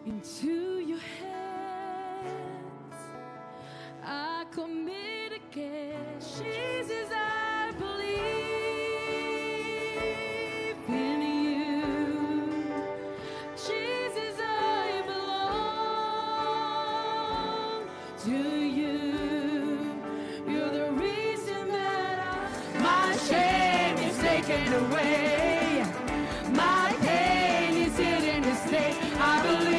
Into your hands I commit again. Jesus, I believe in you. Jesus, I belong to you. You're the reason that my shame is taken away. My pain is healed this day. I believe.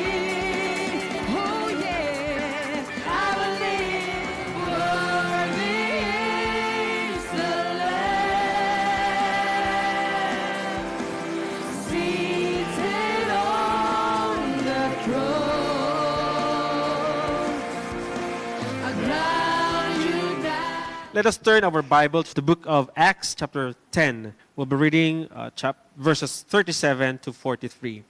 Oh yeah, I believe. Worthy is the Lamb seated on the throne. I crown you down. Let us turn our Bible to the book of Acts chapter 10. We'll be reading verses 37 to 43.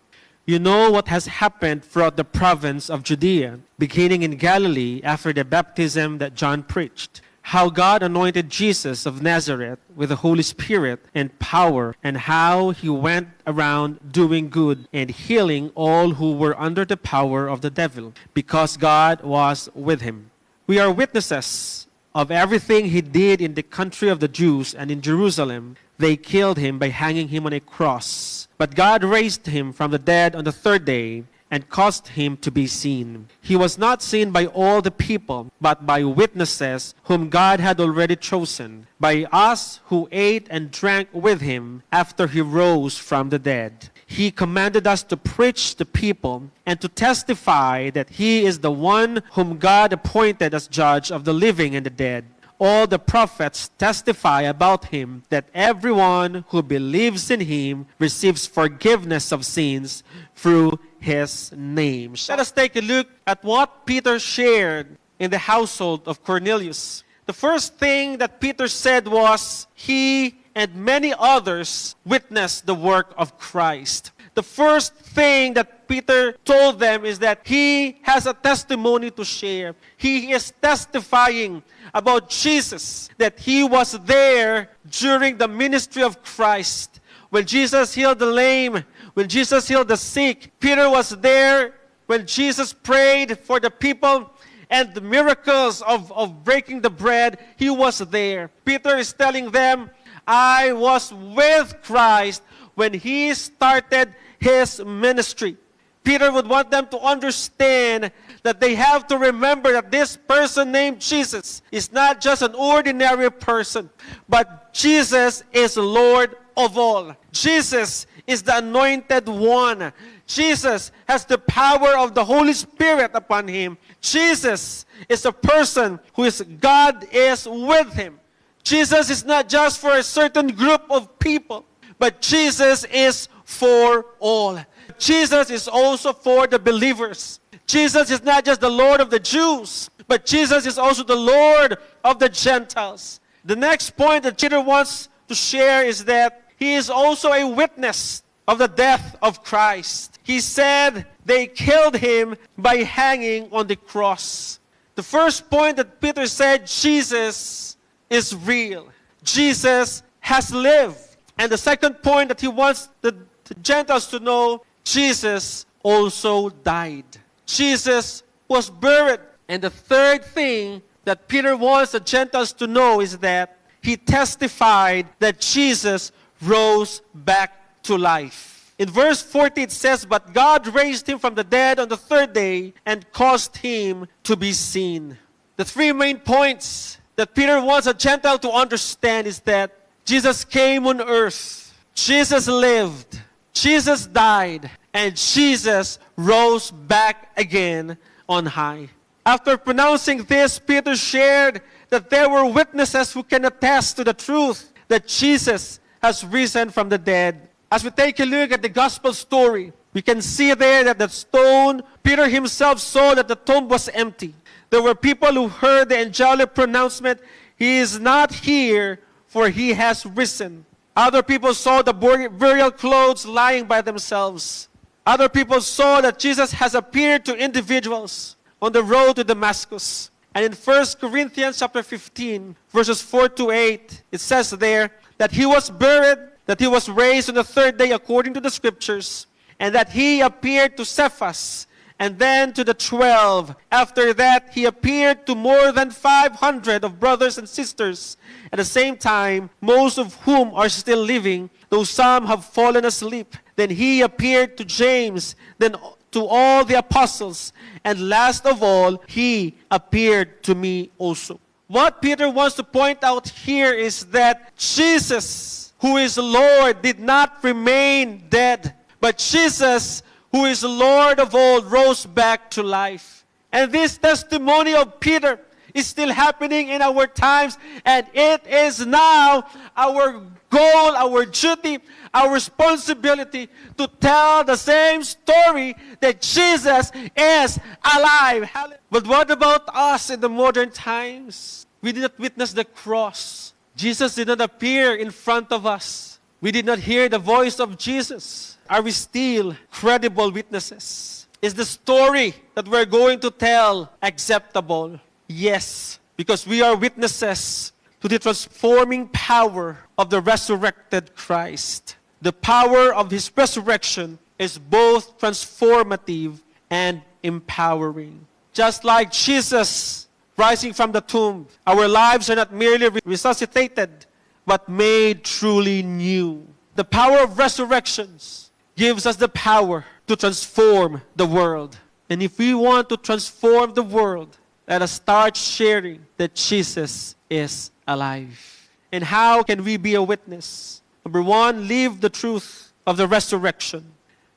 You know what has happened throughout the province of Judea, beginning in Galilee after the baptism that John preached. How God anointed Jesus of Nazareth with the Holy Spirit and power, and how he went around doing good and healing all who were under the power of the devil, because God was with him. We are witnesses of everything he did in the country of the Jews and in Jerusalem. They killed him by hanging him on a cross. But God raised him from the dead on the third day and caused him to be seen. He was not seen by all the people, but by witnesses whom God had already chosen, by us who ate and drank with him after he rose from the dead. He commanded us to preach to people and to testify that he is the one whom God appointed as judge of the living and the dead. All the prophets testify about him that everyone who believes in him receives forgiveness of sins through his name. Let us take a look at what Peter shared in the household of Cornelius. The first thing that Peter said was he and many others witnessed the work of Christ. The first thing that Peter told them is that he has a testimony to share. He is testifying about Jesus, that he was there during the ministry of Christ. When Jesus healed the lame, when Jesus healed the sick, Peter was there when Jesus prayed for the people and the miracles of breaking the bread. He was there. Peter is telling them, I was with Christ when he started his ministry. Peter would want them to understand that they have to remember that this person named Jesus is not just an ordinary person, but Jesus is Lord of all. Jesus is the anointed one. Jesus has the power of the Holy Spirit upon him. Jesus is a person who is God is with him. Jesus is not just for a certain group of people, but Jesus is for all. Jesus is also for the believers. Jesus is not just the Lord of the Jews, but Jesus is also the Lord of the Gentiles. The next point that Peter wants to share is that he is also a witness of the death of Christ. He said they killed him by hanging on the cross. The first point that Peter said, Jesus is real. Jesus has lived. And the second point that he wants the Gentiles to know, Jesus also died. Jesus was buried. And the third thing that Peter wants the Gentiles to know is that he testified that Jesus rose back to life. In verse 40 it says, but God raised him from the dead on the third day and caused him to be seen. The three main points that Peter wants a Gentile to understand is that Jesus came on earth, Jesus lived, Jesus died, and Jesus rose back again on high. After pronouncing this, Peter shared that there were witnesses who can attest to the truth that Jesus has risen from the dead. As we take a look at the gospel story, we can see there that the stone, Peter himself saw that the tomb was empty. There were people who heard the angelic pronouncement, he is not here, for he has risen. Other people saw the burial clothes lying by themselves. Other people saw that Jesus has appeared to individuals on the road to Damascus. And in 1 Corinthians chapter 15, verses 4 to 8, it says there that he was buried, that he was raised on the third day according to the scriptures, and that he appeared to Cephas and then to the 12. After that, he appeared to more than 500 of brothers and sisters at the same time, most of whom are still living, though some have fallen asleep. Then he appeared to James, then to all the apostles, and last of all, he appeared to me also. What Peter wants to point out here is that Jesus, who is Lord, did not remain dead, but Jesus, who is Lord of all, rose back to life. And this testimony of Peter is still happening in our times, and it is now our goal, our duty, our responsibility to tell the same story that Jesus is alive. But what about us in the modern times? We did not witness the cross. Jesus did not appear in front of us. We did not hear the voice of Jesus. Are we still credible witnesses? Is the story that we're going to tell acceptable? Yes, because we are witnesses to the transforming power of the resurrected Christ. The power of His resurrection is both transformative and empowering. Just like Jesus rising from the tomb, our lives are not merely resuscitated, but made truly new. The power of resurrections gives us the power to transform the world. And if we want to transform the world, let us start sharing that Jesus is alive. And how can we be a witness? Number one, live the truth of the resurrection.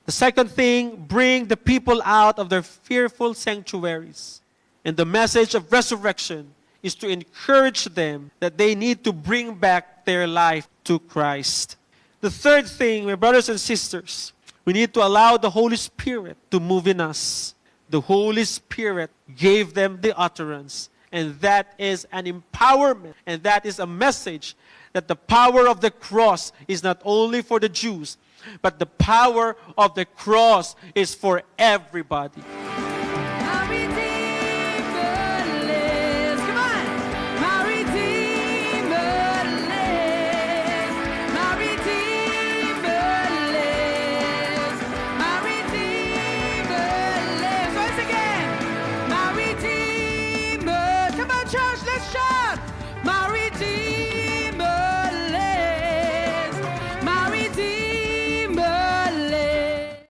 The second thing, bring the people out of their fearful sanctuaries. And the message of resurrection is to encourage them that they need to bring back their life to Christ. The third thing, my brothers and sisters, we need to allow the Holy Spirit to move in us. The Holy Spirit gave them the utterance, and that is an empowerment, and that is a message that the power of the cross is not only for the Jews, but the power of the cross is for everybody.